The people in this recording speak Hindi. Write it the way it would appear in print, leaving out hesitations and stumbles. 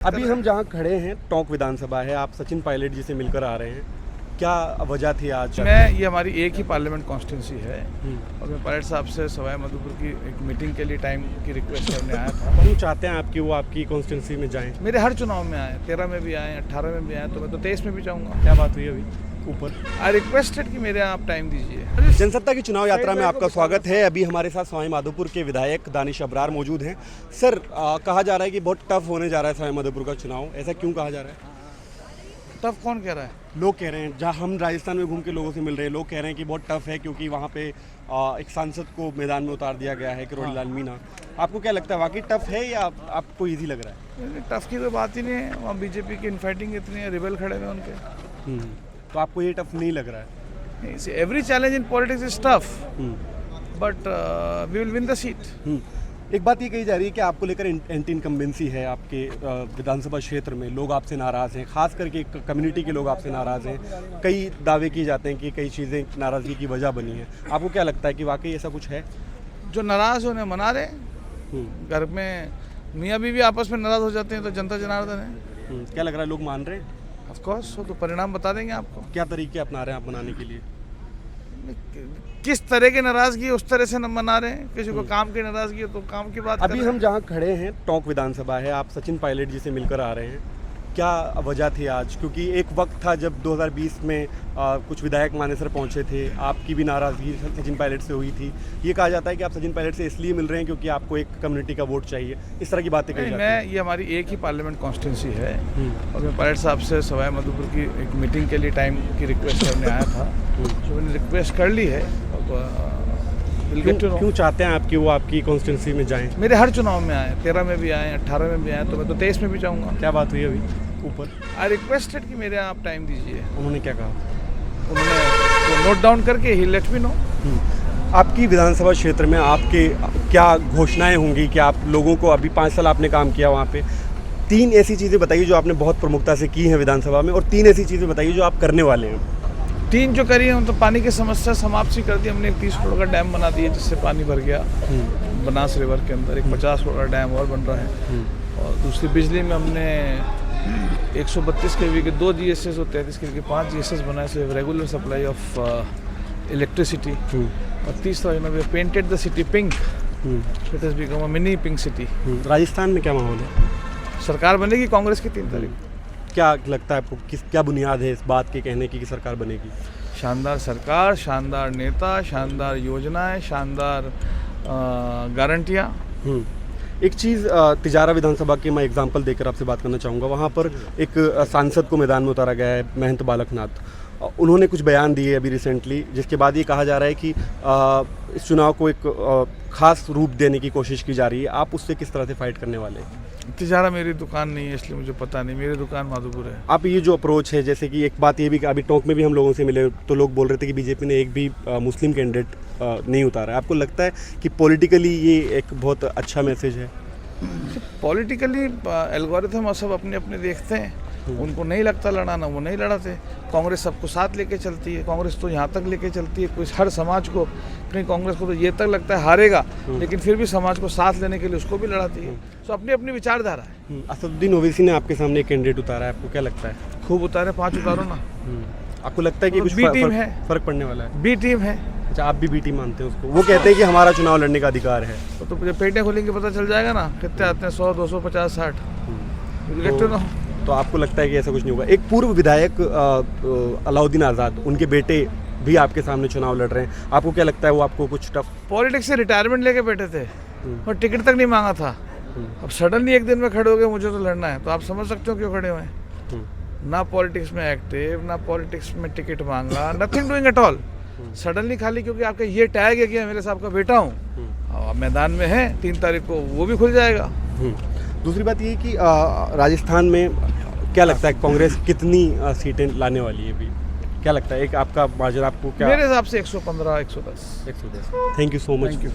अभी हम जहाँ खड़े हैं टोंक विधानसभा है, आप सचिन पायलट जी से मिलकर आ रहे हैं, क्या वजह थी आज? ये हमारी एक ही पार्लियामेंट कॉन्स्टिट्यूंसी है और मैं पायलट साहब से सवाई माधोपुर की एक मीटिंग के लिए टाइम की रिक्वेस्ट करने आया था। क्यों चाहते हैं आप कि वो आपकी कॉन्स्टिट्यूंसी में जाएं? मेरे हर चुनाव में आए, 13 में भी आए, 18 में भी आए, तो मैं तो 23 में भी जाऊँगा। क्या बात हुई अभी ऊपर? आई रिक्वेस्टेड कि मेरे आप टाइम दीजिए। जनसत्ता की चुनाव यात्रा में आपका स्वागत है। अभी हमारे साथ सवाई माधोपुर के विधायक दानिश अबरार मौजूद हैं। सर, कहा जा रहा है कि बहुत टफ होने जा रहा है सवाई माधोपुर का चुनाव, ऐसा क्यों कहा जा रहा है? टफ कौन कह रहा है? लोग कह रहे हैं, जहाँ हम राजस्थान में घूम के लोगों से मिल रहे हैं, लोग कह रहे हैं कि बहुत टफ है क्योंकि वहाँ पे एक सांसद को मैदान में उतार दिया गया है, किरोड़ी लाल मीणा। आपको क्या लगता है, वाकई टफ है या आपको ईजी लग रहा है? टफ की तो बात ही नहीं है। वहाँ बीजेपी की इनफाइटिंग इतनी है, रिबेल खड़े हुए उनके। तो आपको ये टफ नहीं लग रहा है? Every challenge in politics is tough, but we will win the seat. एक बात ये कही जा रही है कि आपको लेकर एंटी इनकम्बेंसी है आपके विधानसभा क्षेत्र में, लोग आपसे नाराज़ हैं, खास करके कम्युनिटी के लोग आपसे नाराज़ हैं। कई दावे किए जाते हैं कि कई चीज़ें नाराज़गी की वजह बनी है। आपको क्या लगता है कि वाकई ऐसा कुछ है? जो नाराज़ होने मना रहे, घर में मियाँ बीवी आपस में नाराज़ हो जाते हैं तो जनता जनार्दन है। क्या लग रहा है, लोग मान रहे हैं? ऑफ कोर्स, वो तो परिणाम बता देंगे आपको। क्या तरीके अपना रहे हैं आप मनाने के लिए? किस तरह की नाराजगी उस तरह से न मना रहे हैं। किसी को काम की नाराजगी हो तो काम की बात। अभी हम जहाँ खड़े हैं टोंक विधानसभा है, आप सचिन पायलट जी से मिलकर आ रहे हैं, क्या वजह थी आज? क्योंकि एक वक्त था जब 2020 में कुछ विधायक मानेसर पहुंचे थे, आपकी भी नाराज़गी सचिन पायलट से हुई थी। ये कहा जाता है कि आप सचिन पायलट से इसलिए मिल रहे हैं क्योंकि आपको एक कम्युनिटी का वोट चाहिए, इस तरह की बातें कही जाती हैं। ये हमारी एक ही पार्लियामेंट कॉन्स्टिट्यूंसी है और मैं पायलट साहब से सवाई माधोपुर की एक मीटिंग के लिए टाइम की रिक्वेस्ट करने आया था, जो मैंने रिक्वेस्ट कर ली है। क्यों चाहते हैं आप कि वो आपकी कॉन्स्टिट्यूंसी में जाएं? मेरे हर चुनाव में आए, 13 में भी आए, 18 में भी आए, तो मैं तो 23 में भी जाऊँगा। क्या बात हुई अभी ऊपर? आई रिक्वेस्टेड कि मेरे आप टाइम दीजिए। उन्होंने क्या कहा? उन्होंने नोट डाउन करके ही लेट मी नो। आपकी विधानसभा क्षेत्र में आपके क्या घोषणाएं होंगी कि आप लोगों को, अभी 5 साल आपने काम किया वहाँ पे, 3 ऐसी चीज़ें बताइए जो आपने बहुत प्रमुखता से की हैं विधानसभा में, और 3 ऐसी चीज़ें बताइए जो आप करने वाले हैं। 3 जो करी है तो पानी की समस्या समाप्त सी कर दी हमने। 30 करोड़ का डैम बना दिया जिससे पानी भर गया बनास रिवर के अंदर। एक 50 करोड़ का डैम और बन रहा है। और दूसरी बिजली में हमने 132 kV के 2 GSS और 33 kV के 5 GSS बनाए से रेगुलर सप्लाई ऑफ इलेक्ट्रिसिटी। और तीसरा we painted the city pink, it has become a mini pink city. Rajasthan में क्या माहौल है? सरकार बनेगी कांग्रेस की 3 तारीख। क्या लगता है आपको, क्या बुनियाद है इस बात के कहने की कि सरकार बनेगी? शानदार सरकार, शानदार नेता, शानदार योजनाएं, शानदार गारंटियाँ। एक चीज़, तिजारा विधानसभा के मैं एग्जांपल देकर आपसे बात करना चाहूँगा। वहाँ पर एक सांसद को मैदान में उतारा गया है, महंत बालकनाथ। उन्होंने कुछ बयान दिए अभी रिसेंटली, जिसके बाद ये कहा जा रहा है कि इस चुनाव को एक खास रूप देने की कोशिश की जा रही है। आप उससे किस तरह से फाइट करने वाले हैं? तिजारा मेरी दुकान नहीं है इसलिए मुझे पता नहीं। मेरी दुकान माधोपुर है। आप ये जो अप्रोच है, जैसे कि एक बात ये भी कि अभी टोंक में भी हम लोगों से मिले तो लोग बोल रहे थे कि बीजेपी ने एक भी मुस्लिम कैंडिडेट नहीं उतारा है। आपको लगता है कि पॉलिटिकली ये एक बहुत अच्छा मैसेज है? पॉलिटिकली एल्गोरिथम और सब अपने अपने देखते हैं। उनको नहीं लगता लड़ाना, वो नहीं लड़ाते। कांग्रेस सबको साथ लेके चलती है। कांग्रेस तो यहाँ तक लेके चलती है, कोई हर समाज को, कहीं कांग्रेस को तो ये तक लगता है हारेगा, लेकिन फिर भी समाज को साथ लेने के लिए उसको भी लड़ाती है। तो अपनी अपनी विचारधारा है। असदुद्दीन ओवैसी ने आपके सामने एक कैंडिडेट उतारा है, आपको क्या लगता है? खूब उतारे, 5 उतारो ना। आपको लगता है कि कुछ बी टीम है, फर्क पड़ने वाला है? बी टीम है। अच्छा, आप भी बी टीम मानते हैं उसको? वो कहते हैं कि हमारा चुनाव लड़ने का अधिकार है। तो पेटें खोलेंगे पता चल जाएगा ना कितने आते हैं, 100, 200, 50, 60। तो आपको लगता है कि ऐसा कुछ नहीं होगा? एक पूर्व विधायक अलाउद्दीन आज़ाद, उनके बेटे भी आपके सामने चुनाव लड़ रहे हैं। आपको क्या लगता है, वो आपको कुछ टफ? पॉलिटिक्स से रिटायरमेंट लेके बैठे थे और टिकट तक नहीं मांगा था। अब सडनली एक दिन में खड़े हो गए, मुझे तो लड़ना है। तो आप समझ सकते हो क्यों खड़े हुए हैं। ना पॉलिटिक्स में एक्टिव, ना पॉलिटिक्स में टिकट मांगा, nothing doing at all. Suddenly खाली क्योंकि आपका ये टैग है कि मेरे साहब का बेटा हूँ। अब मैदान में है, 3 तारीख को वो भी खुल जाएगा। दूसरी बात ये कि राजस्थान में क्या लगता है कांग्रेस कितनी सीटें लाने वाली है अभी? क्या लगता है, एक आपका मार्जिन आपको क्या? मेरे हिसाब से 115, 110। Thank you so much. Thank you.